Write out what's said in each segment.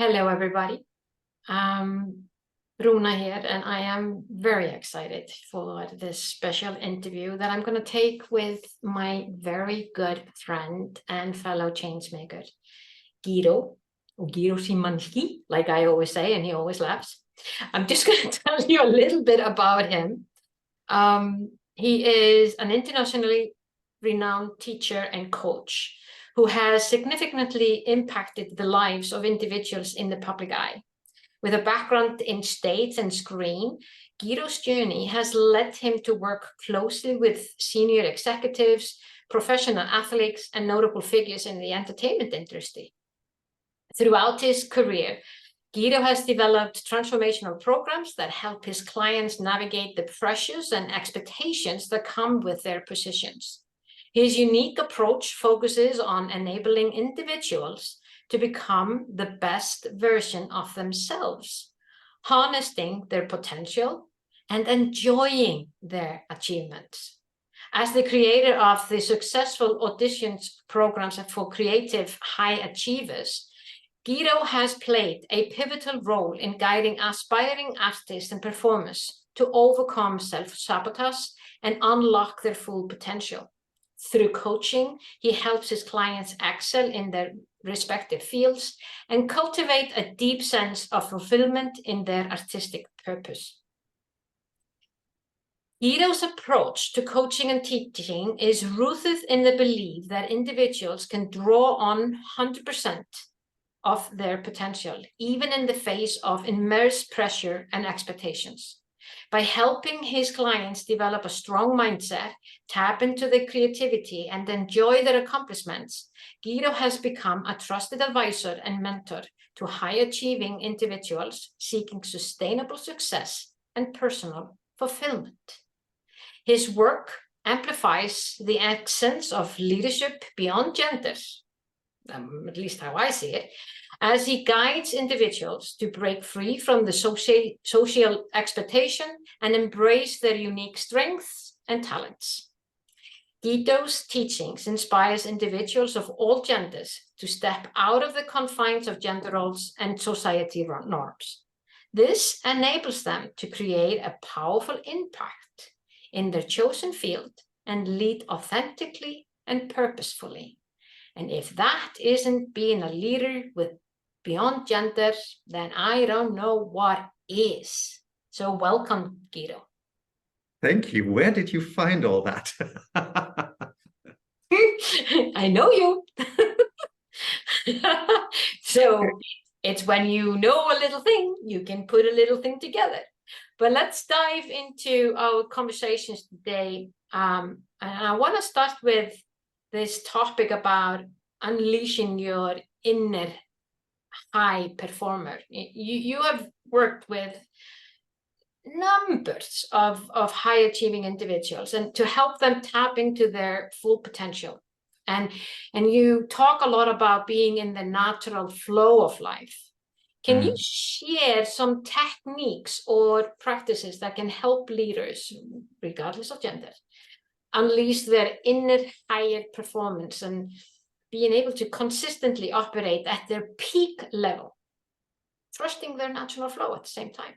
Hello, everybody. Rúna here, and I am very excited for this special interview that I'm going to take with my very good friend and fellow changemaker, Gido, or Gido Schimanski, like I always say, and he always laughs. I'm just going to tell you a little bit about him. He is an internationally renowned teacher and coach who has significantly impacted the lives of individuals in the public eye. With a background in stage and screen, Gido's journey has led him to work closely with senior executives, professional athletes, and notable figures in the entertainment industry. Throughout his career, Gido has developed transformational programs that help his clients navigate the pressures and expectations that come with their positions. His unique approach focuses on enabling individuals to become the best version of themselves, harnessing their potential and enjoying their achievements. As the creator of the successful auditions programs for creative high achievers, Gido has played a pivotal role in guiding aspiring artists and performers to overcome self-sabotage and unlock their full potential. Through coaching, he helps his clients excel in their respective fields and cultivate a deep sense of fulfillment in their artistic purpose. Gido's approach to coaching and teaching is rooted in the belief that individuals can draw on 100% of their potential, even in the face of immense pressure and expectations. By helping his clients develop a strong mindset, tap into their creativity, and enjoy their accomplishments, Gido has become a trusted advisor and mentor to high-achieving individuals seeking sustainable success and personal fulfillment. His work amplifies the essence of leadership beyond genders, at least how I see it, as he guides individuals to break free from the social expectation and embrace their unique strengths and talents. Gido's teachings inspires individuals of all genders to step out of the confines of gender roles and society norms. This enables them to create a powerful impact in their chosen field and lead authentically and purposefully. And if that isn't being a leader with beyond gender, then I don't know what is. So welcome, Gido. Thank you. Where did you find all that? I know you. So it's when you know a little thing, you can put a little thing together. But let's dive into our conversations today. And I want to start with this topic about unleashing your inner high performer. You have worked with numbers of high achieving individuals and to help them tap into their full potential. And you talk a lot about being in the natural flow of life. Can you share some techniques or practices that can help leaders, regardless of gender, unleash their inner higher performance and being able to consistently operate at their peak level, trusting their natural flow at the same time?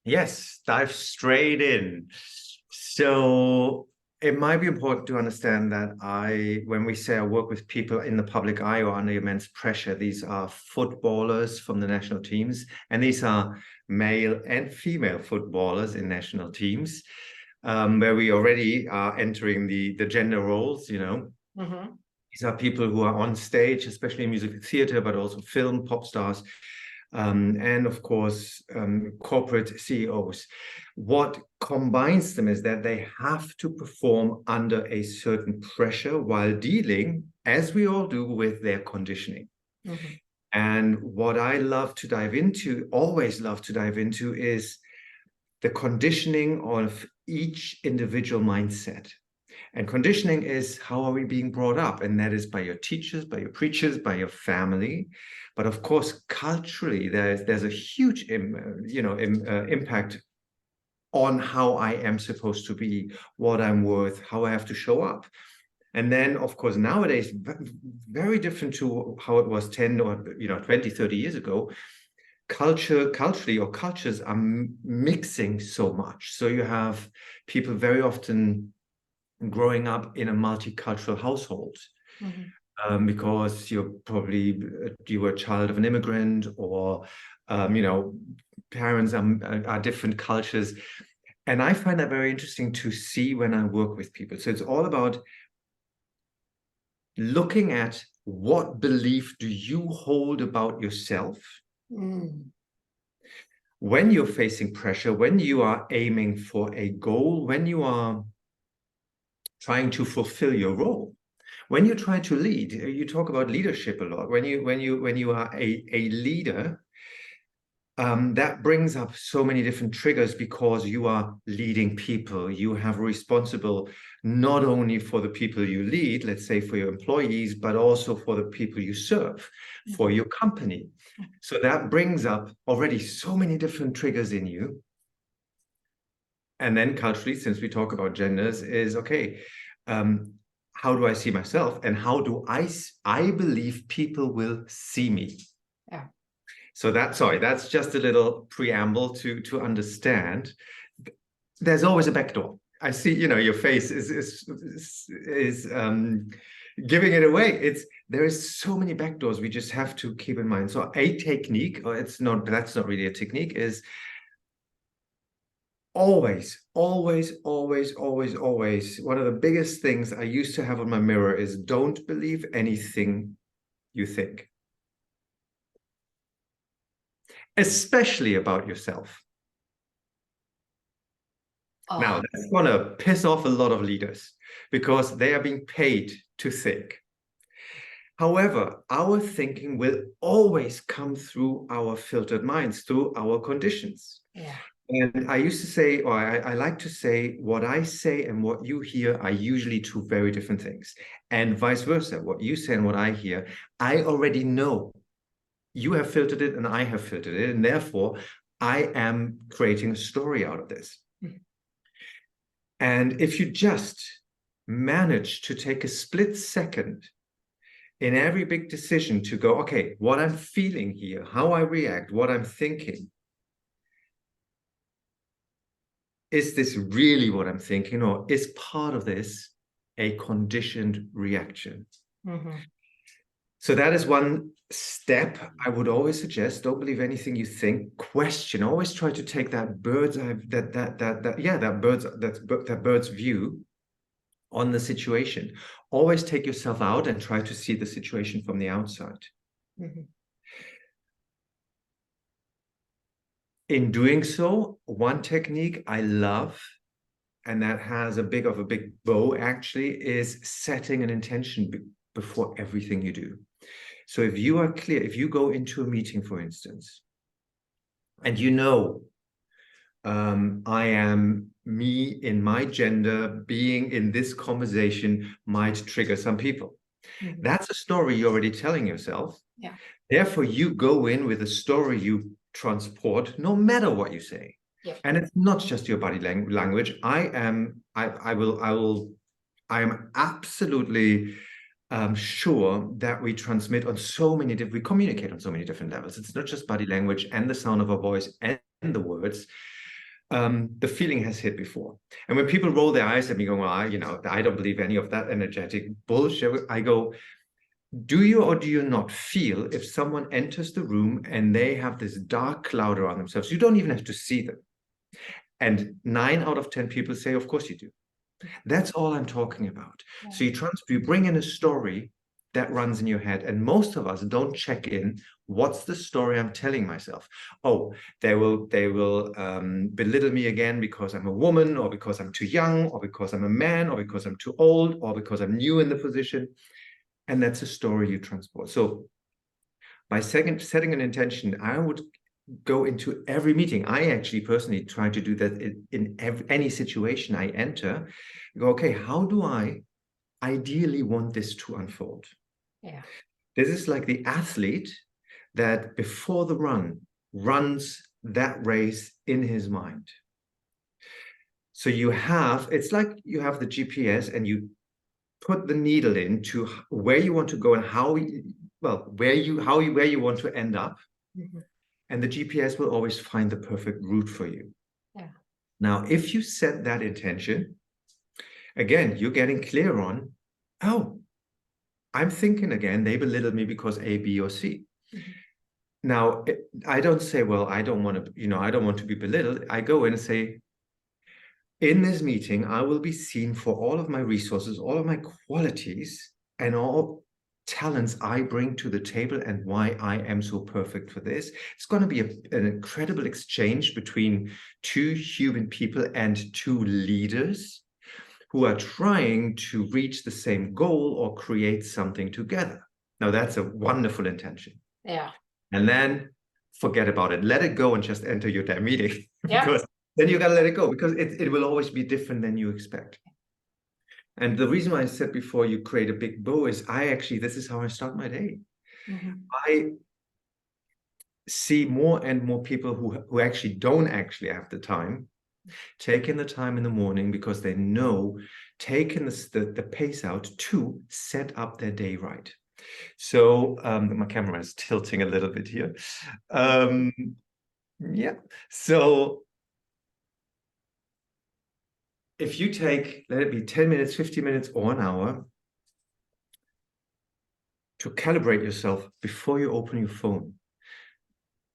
Yes, dive straight in. So it might be important to understand that when we say I work with people in the public eye or under immense pressure, these are footballers from the national teams, and these are male and female footballers in national teams, where we already are entering the gender roles, you know. These are people who are on stage, especially in musical theater, but also film, pop stars, and of course, corporate CEOs. What combines them is that they have to perform under a certain pressure while dealing, as we all do, with their conditioning. And what I love to dive into, always love to dive into, is the conditioning of each individual mindset. And conditioning is how are we being brought up? And that is by your teachers, by your preachers, by your family. But of course, culturally, there's a huge impact on how I am supposed to be, what I'm worth, how I have to show up. And then, of course, nowadays, very different to how it was 10 or 20, 30 years ago. Culturally, or cultures are mixing so much. So you have people very often growing up in a multicultural household. Because you were a child of an immigrant, or parents are different cultures. And I find that very interesting to see when I work with people. So it's all about looking at what belief do you hold about yourself when you're facing pressure, when you are aiming for a goal, when you are trying to fulfill your role. When you try to lead, you talk about leadership a lot. When you are a leader, that brings up so many different triggers, because you are leading people. You have responsible not only for the people you lead, let's say for your employees, but also for the people you serve, for your company. So that brings up already so many different triggers in you. And then culturally, since we talk about genders, is okay, how do I see myself, and how do I believe people will see me? Yeah. So that's just a little preamble to understand. There's always a back door. I see, your face is giving it away. There is so many back doors we just have to keep in mind. So a technique, or that's not really a technique, is always, always, always, always, always. One of the biggest things I used to have on my mirror is, don't believe anything you think, especially about yourself. Oh. Now, that's going to piss off a lot of leaders, because they are being paid to think. However, our thinking will always come through our filtered minds, through our conditions. Yeah. And I used to say, or I like to say, what I say and what you hear are usually two very different things. And vice versa. What you say and what I hear, I already know. You have filtered it and I have filtered it. And therefore, I am creating a story out of this. And if you just manage to take a split second in every big decision to go, okay, what I'm feeling here, how I react, what I'm thinking, is this really what I'm thinking, or is part of this a conditioned reaction? So that is one step I would always suggest. Don't believe anything you think. Question. Always try to take that bird's view on the situation. Always take yourself out and try to see the situation from the outside. In doing so, one technique I love, and that has a big bow actually, is setting an intention before everything you do. So if you are clear, if you go into a meeting, for instance, and I am me in my gender, being in this conversation might trigger some people. That's a story you're already telling yourself. Yeah. Therefore, you go in with a story you transport no matter what you say. Yeah. And it's not just your body language. I am absolutely sure that we transmit on so many we communicate on so many different levels. It's not just body language and the sound of our voice and the words. The feeling has hit before. And when people roll their eyes at me going, well, I don't believe any of that energetic bullshit, I go, do you or do you not feel if someone enters the room and they have this dark cloud around themselves? You don't even have to see them. And 9 out of 10 people say, of course you do. That's all I'm talking about. Yeah. So you bring in a story that runs in your head, and most of us don't check in. What's the story I'm telling myself? Oh, they will belittle me again because I'm a woman, or because I'm too young, or because I'm a man, or because I'm too old, or because I'm new in the position. And that's a story you transport. So by setting an intention, I would go into every meeting. I actually personally try to do that in any situation I enter. Go, okay, how do I ideally want this to unfold? Yeah. This is like the athlete that before the run runs that race in his mind. So it's like you have the GPS and you put the needle into where you want to go and where you want to end up. Mm-hmm. And the GPS will always find the perfect route for you. Yeah. Now, if you set that intention, again, you're getting clear on, oh, I'm thinking again, they belittle me because A, B, or C. Mm-hmm. Now, I don't say, well, I don't want to be belittled. I go in and say, in this meeting, I will be seen for all of my resources, all of my qualities, and all talents I bring to the table and why I am so perfect for this. It's going to be an incredible exchange between two human people and two leaders who are trying to reach the same goal or create something together. Now, that's a wonderful intention. Yeah. And then forget about it. Let it go and just enter your damn meeting. Yeah. Because then you got to let it go, because it will always be different than you expect. And the reason why I said before you create a big bow is this is how I start my day. Mm-hmm. I see more and more people who actually don't have the time, taking the time in the morning because they know taking the pace out to set up their day right. So my camera is tilting a little bit here. Yeah. So if you take, let it be 10 minutes, 15 minutes, or an hour to calibrate yourself before you open your phone,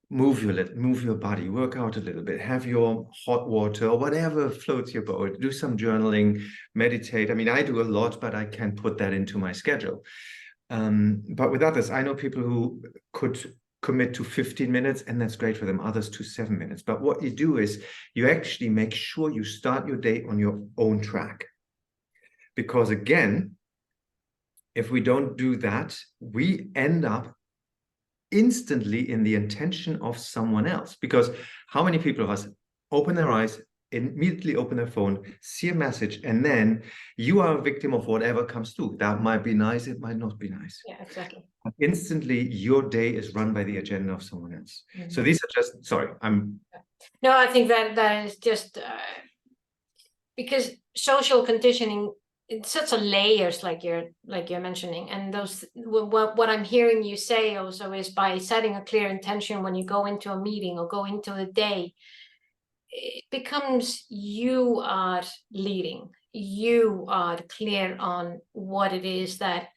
move your body, work out a little bit, have your hot water or whatever floats your boat, do some journaling, meditate. I mean, I do a lot, but I can put that into my schedule. But with others, I know people who could commit to 15 minutes, and that's great for them, others to 7 minutes. But what you do is you actually make sure you start your day on your own track. Because again, if we don't do that, we end up instantly in the intention of someone else. Because how many people of us open their eyes, immediately open their phone, see a message, and then you are a victim of whatever comes through. That might be nice, it might not be nice. Yeah, exactly. Instantly, your day is run by the agenda of someone else. Mm-hmm. So these are just, sorry, No, I think that is just because social conditioning, it's such a layers like you're mentioning, and those what I'm hearing you say also is by setting a clear intention when you go into a meeting or go into a day, it becomes you are leading, you are clear on what it is that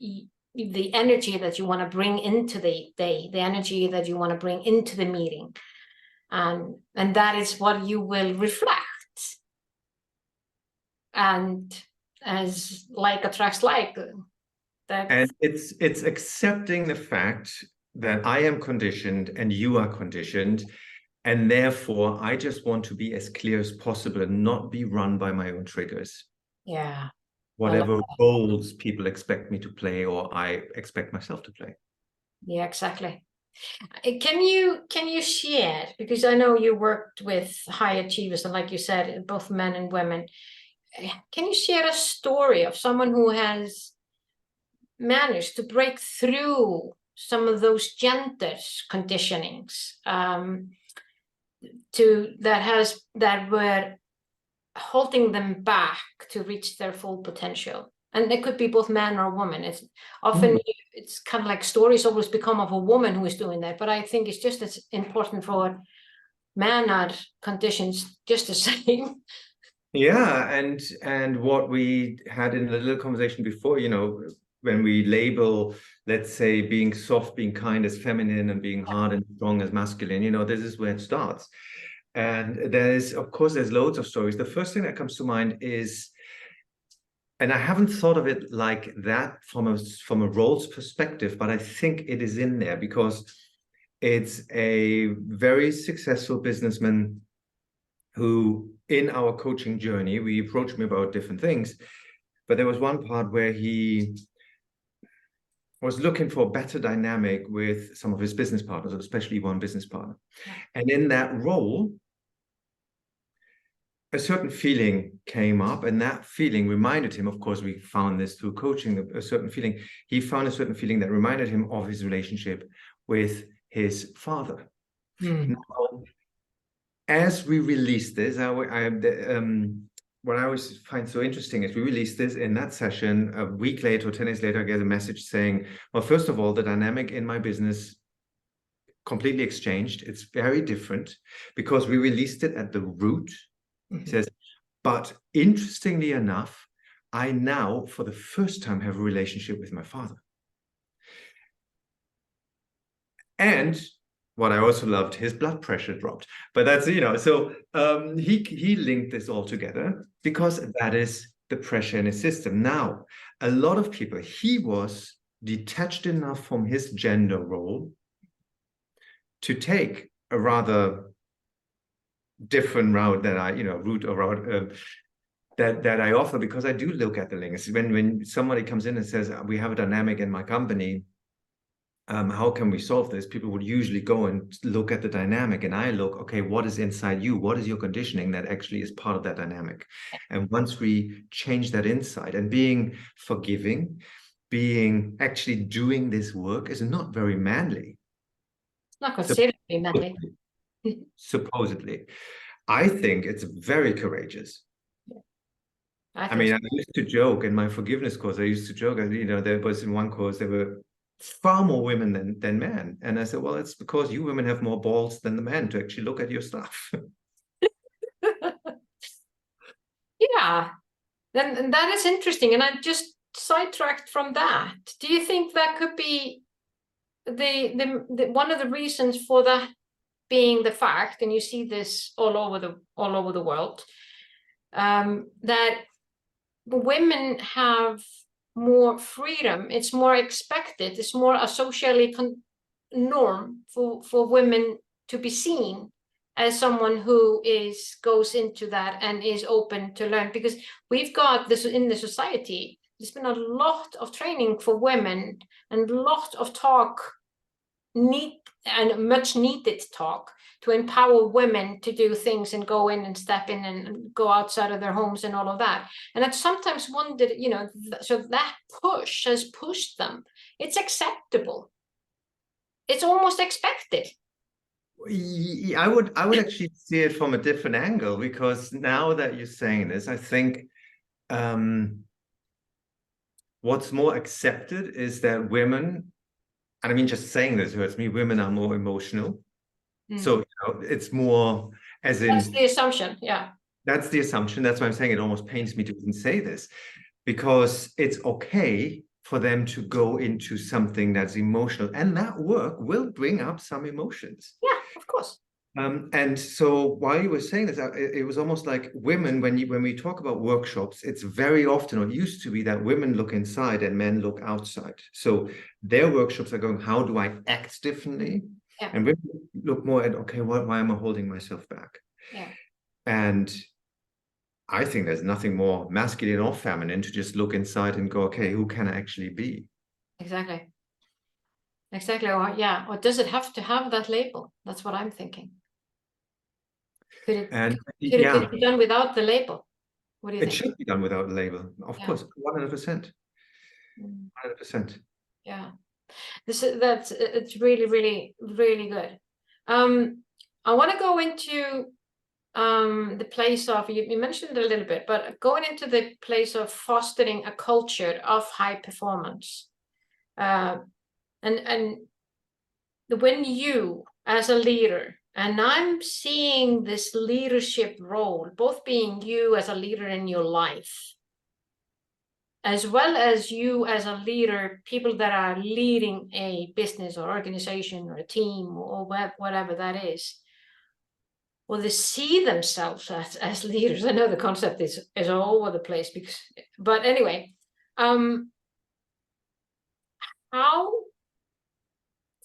the energy that you want to bring into the day, the energy that you want to bring into the meeting, and that is what you will reflect. And as like attracts like, and it's accepting the fact that I am conditioned and you are conditioned, and therefore I just want to be as clear as possible and not be run by my own triggers. Yeah. Whatever roles people expect me to play or I expect myself to play. Yeah, exactly. Can you share, because I know you worked with high achievers, and like you said, both men and women, can you share a story of someone who has managed to break through some of those gender conditionings that were holding them back to reach their full potential? And it could be both man or woman. It's often it's kind of like stories always become of a woman who is doing that, but I think it's just as important for men are conditions just the same. Yeah, and what we had in the little conversation before, when we label, let's say, being soft, being kind as feminine, and being hard and strong as masculine, this is where it starts. And there's loads of stories. The first thing that comes to mind is, and I haven't thought of it like that from a roles perspective, but I think it is in there because it's a very successful businessman who, in our coaching journey, we approached me about different things, but there was one part where he was looking for a better dynamic with some of his business partners, especially one business partner. And in that role, a certain feeling came up, and that feeling reminded him, of course, we found this through coaching, he found a certain feeling that reminded him of his relationship with his father. Now, as we released this, what I always find so interesting is we released this in that session. A week later or 10 days later, I get a message saying, well, first of all, the dynamic in my business completely exchanged. It's very different because we released it at the root. It says, but interestingly enough, I now, for the first time, have a relationship with my father. And what I also loved, his blood pressure dropped. But that's, you know, so he linked this all together because that is the pressure in his system. Now, a lot of people, he was detached enough from his gender role to take a rather different route that I, you know, that I offer, because I do look at the links. When somebody comes in and says, we have a dynamic in my company, how can we solve this? People would usually go and look at the dynamic, and I look, okay, what is inside you? What is your conditioning that actually is part of that dynamic? And once we change that inside, and being forgiving, being actually doing this work is not very manly. It's not considered to be manly. Supposedly. I think it's very courageous. I mean, I used to joke in my forgiveness course, I used to joke, you know, there was in one course, there were far more women than men. And I said, well, it's because you women have more balls than the men to actually look at your stuff. Yeah, then that is interesting. And I just sidetracked from that. Do you think that could be the one of the reasons for that being the fact, and you see this all over the world, that women have more freedom, it's more expected, it's more a socially norm for women to be seen as someone who goes into that and is open to learn, because we've got this in the society. There's been a lot of training for women and a lot of talk, much needed talk to empower women to do things and go in and step in and go outside of their homes and all of that. And I've sometimes wondered, you know, so that push has pushed them. It's acceptable. It's almost expected. I would actually see it from a different angle, because now that you're saying this, I think what's more accepted is that women, and I mean, just saying this hurts me, women are more emotional. So, you know, it's more as in... That's the assumption, yeah. That's the assumption. That's why I'm saying it almost pains me to even say this, because it's okay for them to go into something that's emotional, and that work will bring up some emotions. Yeah, of course. And so while you were saying this, it was almost like women, when we talk about workshops, it's very often, or it used to be, that women look inside and men look outside. So their workshops are going, how do I act differently? Yeah. And women look more at, okay, why am I holding myself back? Yeah. And I think there's nothing more masculine or feminine to just look inside and go, okay, who can I actually be? Exactly. Exactly. Or yeah, or does it have to have that label? That's what I'm thinking. Could it be done without the label? What do you think? It should be done without a label, of course, 100%. 100%. Yeah, it's really, really, really good. I want to go into the place of, you mentioned it a little bit, but going into the place of fostering a culture of high performance. And when you, as a leader, and I'm seeing this leadership role, both being you as a leader in your life, as well as you as a leader, people that are leading a business or organization or a team or whatever that is, well, they see themselves as leaders. I know the concept is all over the place, but anyway, how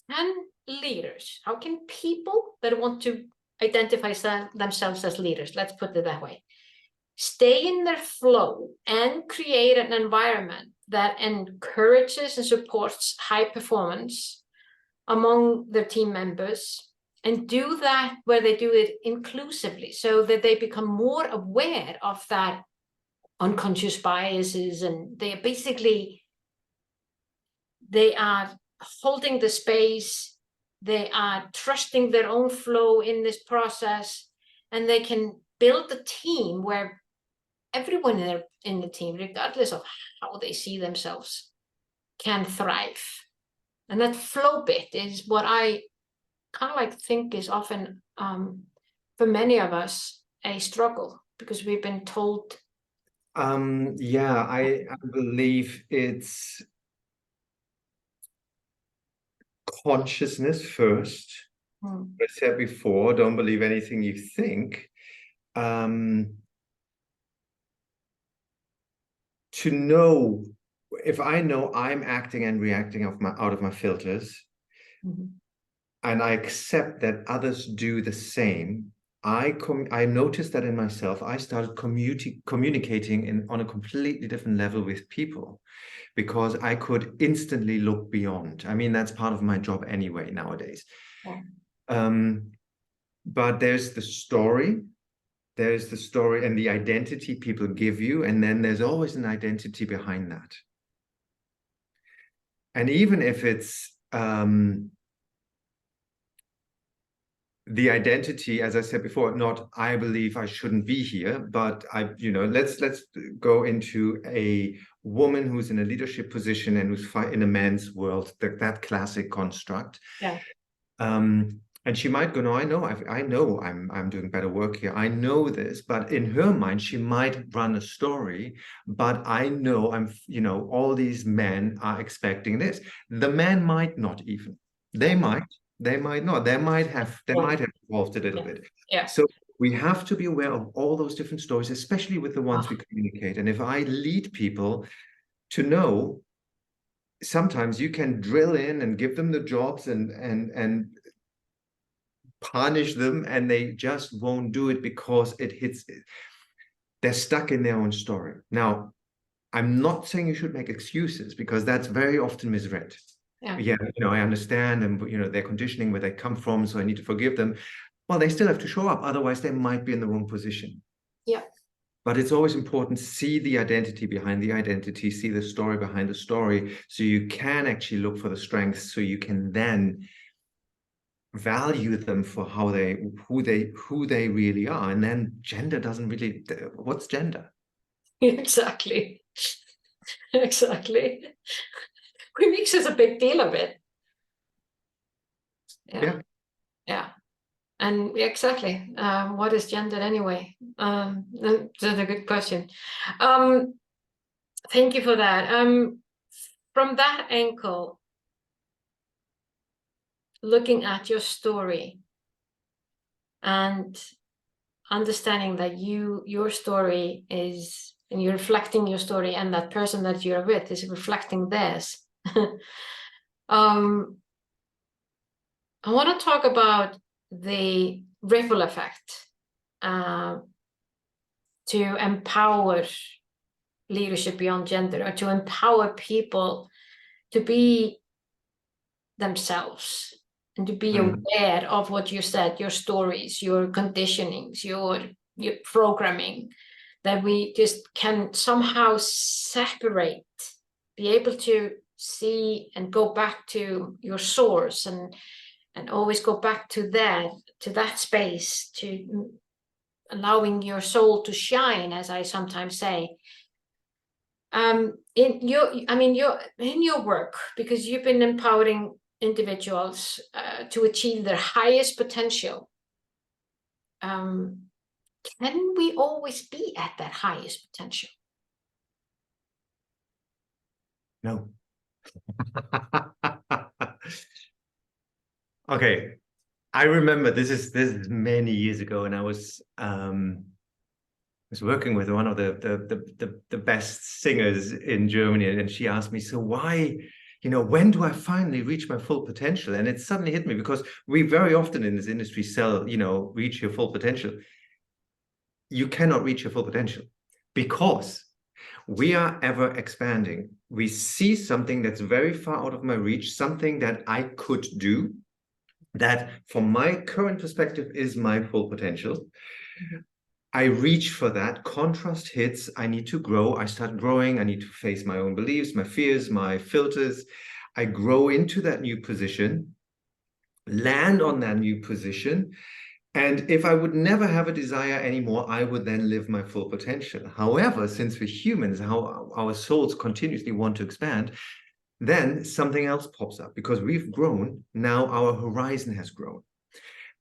can leaders, how can people that want to identify themselves as leaders, let's put it that way, stay in their flow and create an environment that encourages and supports high performance among their team members, and do that where they do it inclusively, so that they become more aware of that unconscious biases, and they are holding the space, they are trusting their own flow in this process, and they can build a team where everyone in the team, regardless of how they see themselves, can thrive. And that flow bit is what I kind of like think is often, for many of us, a struggle, because we've been told. Yeah, I believe it's consciousness first. I said before, don't believe anything you think. To know, if I know I'm acting and reacting out of my filters, and I accept that others do the same, I noticed that in myself. I started communicating on a completely different level with people, because I could instantly look beyond. I mean, that's part of my job anyway nowadays. But there's the story and the identity people give you, and then there's always an identity behind that. And even if it's the identity, as I said before, not I believe I shouldn't be here, but let's go into a woman who's in a leadership position and who's in a man's world, that classic construct. Yeah. And she might go, no, I know I'm doing better work here. I know this, but in her mind, she might run a story, but I know all these men are expecting this. The man might not even. They might not. They might have evolved a little bit. Yeah. So we have to be aware of all those different stories, especially with the ones we communicate. And if I lead people to know, sometimes you can drill in and give them the jobs and punish them, and they just won't do it because they're stuck in their own story. Now, I'm not saying you should make excuses, because that's very often misread. Yeah, I understand, and their conditioning, where they come from, so I need to forgive them. Well, they still have to show up, otherwise they might be in the wrong position. Yeah. But it's always important to see the identity behind the identity, see the story behind the story, so you can actually look for the strengths, so you can then value them for who they really are. And then gender doesn't really, what's gender? Exactly. We make such a big deal of it. Yeah. And exactly, what is gender anyway? That's a good question. Thank you for that. From that angle, looking at your story and understanding that your story is, and you're reflecting your story, and that person that you're with is reflecting theirs. I want to talk about the ripple effect to empower leadership beyond gender, or to empower people to be themselves and to be aware of what you said, your stories, your conditionings, your programming, that we just can somehow separate, be able to see and go back to your source, and always go back to that space, to allowing your soul to shine, as I sometimes say. In your work, because you've been empowering individuals to achieve their highest potential, can we always be at that highest potential? No. Okay, I remember this is many years ago, and I was working with one of the best singers in Germany, and she asked me, so why, when do I finally reach my full potential? And it suddenly hit me, because we very often in this industry sell, reach your full potential. You cannot reach your full potential, because we are ever expanding. We see something that's very far out of my reach, something that I could do, that from my current perspective is my full potential. I reach for that, contrast hits, I need to grow, I start growing, I need to face my own beliefs, my fears, my filters. I grow into that new position, land on that new position, And if I would never have a desire anymore, I would then live my full potential. However, since we're humans, how our souls continuously want to expand, then something else pops up because we've grown. Now our horizon has grown.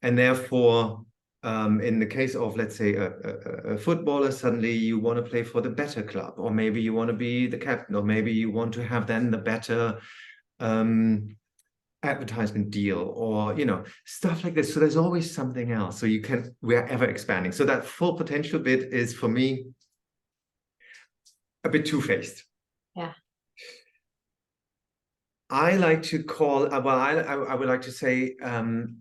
And therefore, in the case of, let's say, a footballer, suddenly you want to play for the better club, or maybe you want to be the captain, or maybe you want to have then the better advertisement deal, or stuff like this. So there's always something else. So we're ever expanding. So that full potential bit is, for me, a bit two-faced. Yeah. I like to call, well, I would like to say,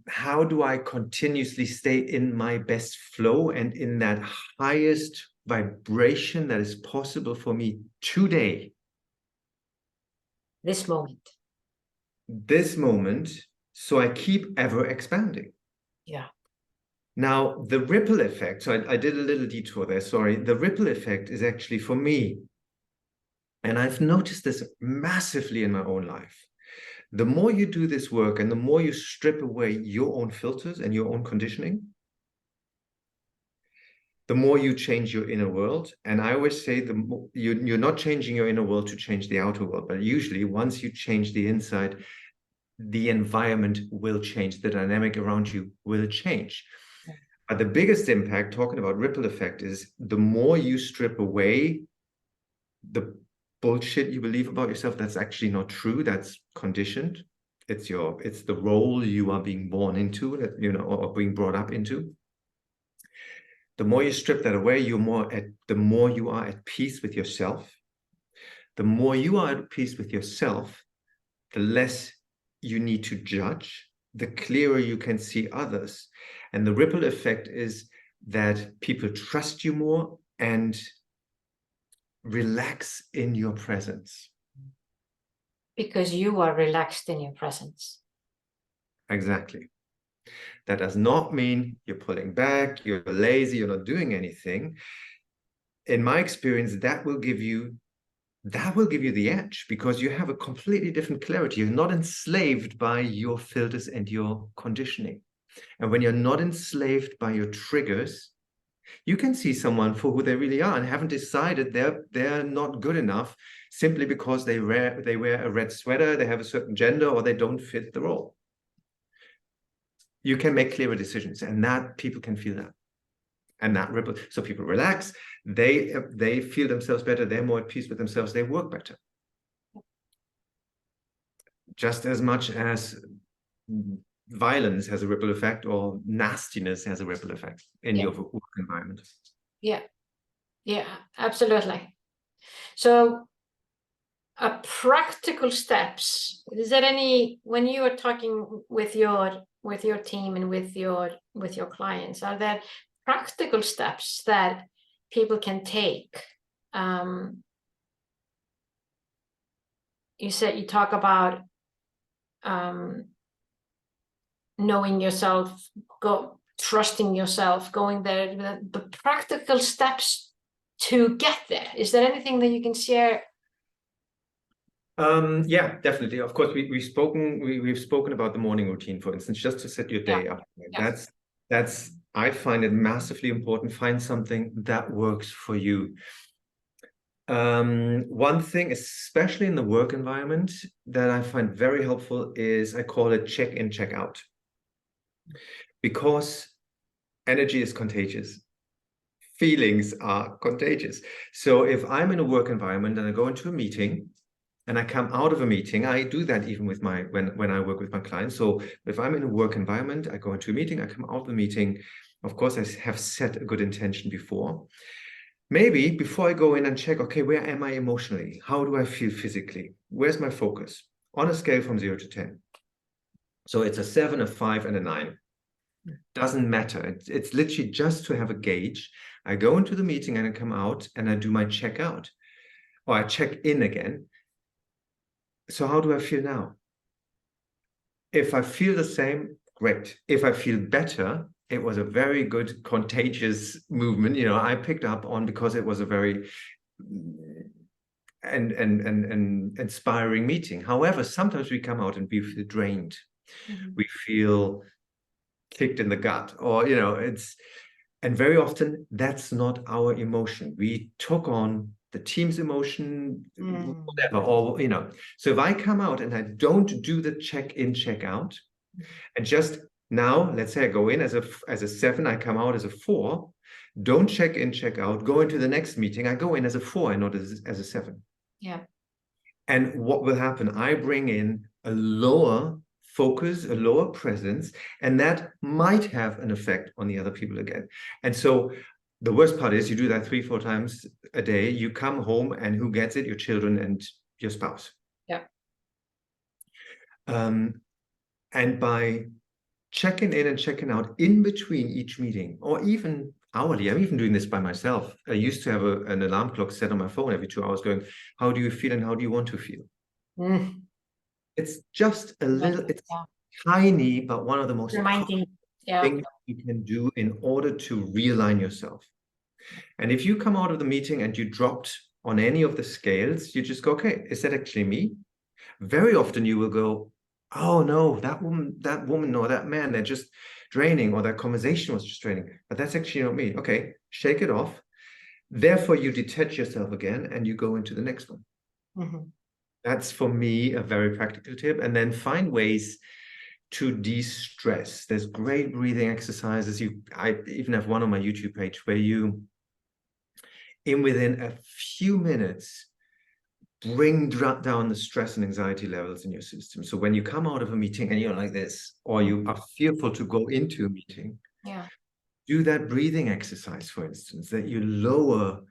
how do I continuously stay in my best flow and in that highest vibration that is possible for me today? This moment, so I keep ever expanding. Yeah. Now, the ripple effect, so I did a little detour there, sorry. The ripple effect is actually, for me, and I've noticed this massively in my own life. The more you do this work and the more you strip away your own filters and your own conditioning, the more you change your inner world. And I always say you're not changing your inner world to change the outer world, but usually once you change the inside, the environment will change, the dynamic around you will change. But the biggest impact, talking about ripple effect, is the more you strip away the bullshit you believe about yourself that's actually not true, that's conditioned. It's the role you are being born into, or being brought up into. The more you strip that away, the more you are at peace with yourself. The more you are at peace with yourself, the less you need to judge, the clearer you can see others. And the ripple effect is that people trust you more and relax in your presence. Because you are relaxed in your presence. Exactly. That does not mean you're pulling back, you're lazy, you're not doing anything. In my experience, that will give you the edge, because you have a completely different clarity. You're not enslaved by your filters and your conditioning. And when you're not enslaved by your triggers, you can see someone for who they really are and haven't decided they're not good enough simply because they wear a red sweater, they have a certain gender, or they don't fit the role. You can make clearer decisions, and that people can feel that. And that ripple, so people relax, they feel themselves better, they're more at peace with themselves, they work better. Just as much as violence has a ripple effect, or nastiness has a ripple effect in your work environment. Yeah, absolutely. So practical steps, is there any, when you are talking with your team and with your clients, are there practical steps that people can take? You talk about knowing yourself, trusting yourself, going there, the practical steps to get there. Is there anything that you can share? Yeah, definitely. Of course, we've spoken about the morning routine, for instance, just to set your day up. That's I find it massively important. Find something that works for you. One thing, especially in the work environment, that I find very helpful is, I call it check-in, check-out. Because energy is contagious. Feelings are contagious. So if I'm in a work environment and I go into a meeting and I come out of a meeting, I do that even with when I work with my clients. So if I'm in a work environment, I go into a meeting, I come out of the meeting, of course, I have set a good intention before. Maybe before I go in and check, okay, where am I emotionally? How do I feel physically? Where's my focus? On a scale from 0 to 10. So it's a 7, a 5, and a 9. Doesn't matter. It's literally just to have a gauge. I go into the meeting and I come out and I do my check out, or I check in again. So how do I feel now? If I feel the same, great. If I feel better, it was a very good contagious movement. I picked up on, because it was a very and inspiring meeting. However, sometimes we come out and we feel drained. Mm-hmm. We feel kicked in the gut, or and very often that's not our emotion. We took on the team's emotion, whatever, or so if I come out and I don't do the check-in, check-out, and just now, let's say I go in as a 7, I come out as a 4, don't check in, check out, go into the next meeting, I go in as a 4 and not as a 7. Yeah. And what will happen? I bring in a lower focus, a lower presence, and that might have an effect on the other people again. And so the worst part is you do that 3-4 times a day, you come home, and who gets it? Your children and your spouse. Yeah. And by checking in and checking out in between each meeting, or even hourly, I'm even doing this by myself. I used to have an alarm clock set on my phone every 2 hours going, how do you feel and how do you want to feel? It's just a little, it's tiny, but one of the most reminding things you can do in order to realign yourself. And if you come out of the meeting and you dropped on any of the scales, you just go, okay, is that actually me? Very often you will go, oh no, that woman or that man, they're just draining, or that conversation was just draining, but that's actually not me. Okay, shake it off. Therefore, you detach yourself again and you go into the next one. That's, for me, a very practical tip. And then find ways to de-stress. There's great breathing exercises. I even have one on my YouTube page where you, within a few minutes, bring down the stress and anxiety levels in your system. So when you come out of a meeting and you're like this, or you are fearful to go into a meeting, do that breathing exercise, for instance, that you lower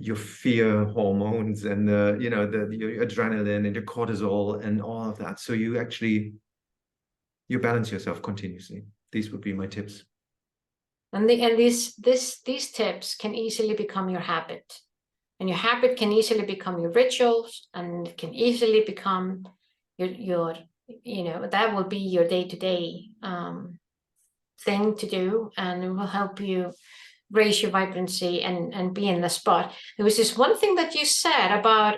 your fear hormones and your adrenaline and your cortisol and all of that. So you balance yourself continuously. These would be my tips. And these tips can easily become your habit. And your habit can easily become your rituals, and can easily become your that will be your day-to-day thing to do, and it will help you raise your vibrancy and be in the spot. There was this one thing that you said about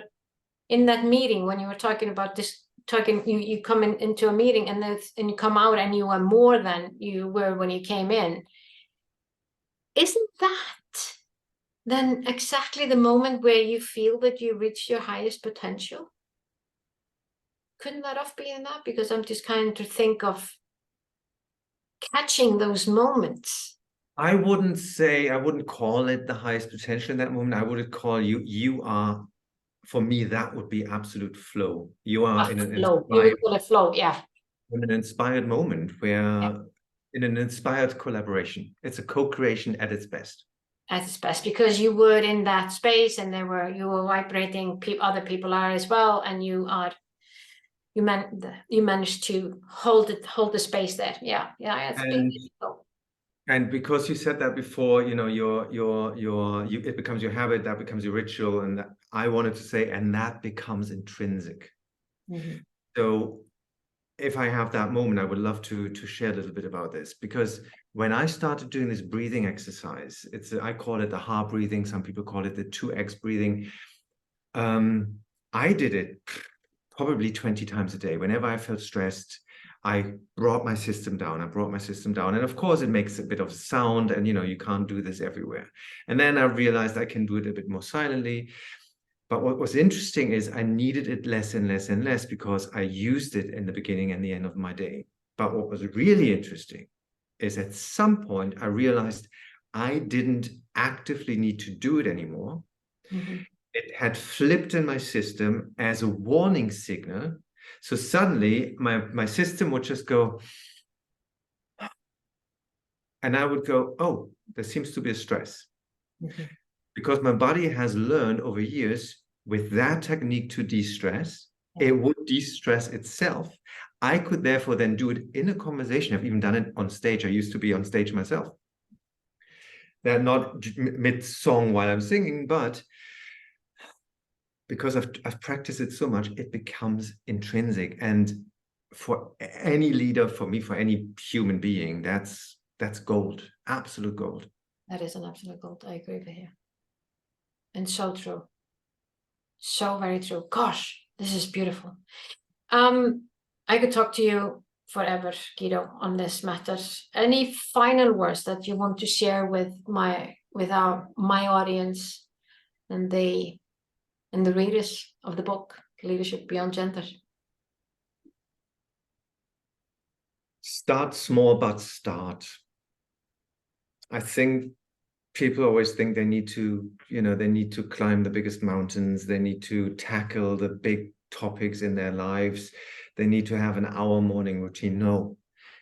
in that meeting when you were talking about this, you come into a meeting and you come out and you are more than you were when you came in. Isn't that then exactly the moment where you feel that you reached your highest potential? Couldn't that have been that? Because I'm just trying to think of catching those moments. I wouldn't call it the highest potential in that moment. I would call you are, for me, that would be absolute flow. You are in an flow. You would call it flow, yeah. In an inspired moment where, in an inspired collaboration, it's a co-creation at its best. At its best, because you were in that space, and you were vibrating. Other people are as well, and you managed to hold the space there. Yeah, it's beautiful. And because you said that before, it becomes your habit, that becomes your ritual, and I wanted to say, and that becomes intrinsic. So if I have that moment, I would love to share a little bit about this, because when I started doing this breathing exercise, I call it the heart breathing. Some people call it the 2x breathing. I did it probably 20 times a day. Whenever I felt stressed, I brought my system down. And of course, it makes a bit of sound, and you can't do this everywhere. And then I realized I can do it a bit more silently. But what was interesting is I needed it less and less and less, because I used it in the beginning and the end of my day. But what was really interesting is at some point I realized I didn't actively need to do it anymore. It had flipped in my system as a warning signal. So suddenly my system would just go, and I would go, oh, there seems to be a stress. Because my body has learned over years, with that technique to de-stress, it would de-stress itself. I could therefore then do it in a conversation. I've even done it on stage. I used to be on stage myself. They're not mid-song while I'm singing, but because I've practiced it so much, it becomes intrinsic. And for any leader, for me, for any human being, that's gold, absolute gold. That is an absolute gold. I agree with you. And so true. So very true. Gosh, this is beautiful. I could talk to you forever, Gido, on this matter. Any final words that you want to share with my audience and the readers of the book, Leadership Beyond Gender? Start small, but start. I think people always think they need to, they need to climb the biggest mountains. They need to tackle the big topics in their lives. They need to have an hour morning routine. No.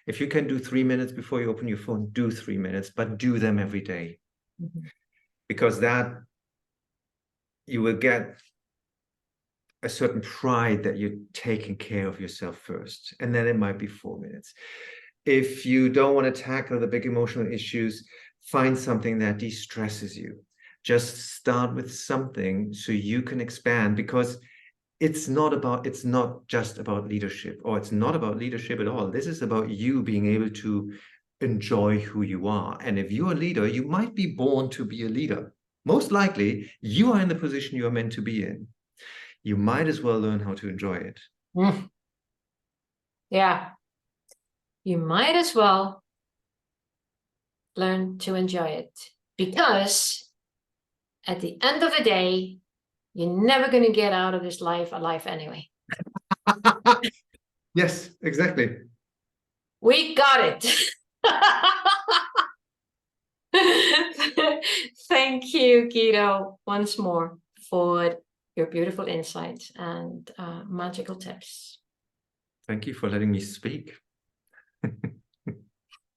If you can do 3 minutes before you open your phone, do 3 minutes, but do them every day. Mm-hmm. Because that you will get a certain pride that you're taking care of yourself first. And then it might be 4 minutes. If you don't want to tackle the big emotional issues, find something that de-stresses you. Just start with something so you can expand, because it's not just about leadership, or it's not about leadership at all. This is about you being able to enjoy who you are. And if you're a leader, you might be born to be a leader. Most likely, you are in the position you are meant to be in. You might as well learn how to enjoy it. Yeah. You might as well learn to enjoy it, because at the end of the day, you're never going to get out of this life alive anyway. Yes, exactly. We got it. Thank you, Gido, once more for your beautiful insights and magical tips. Thank you for letting me speak.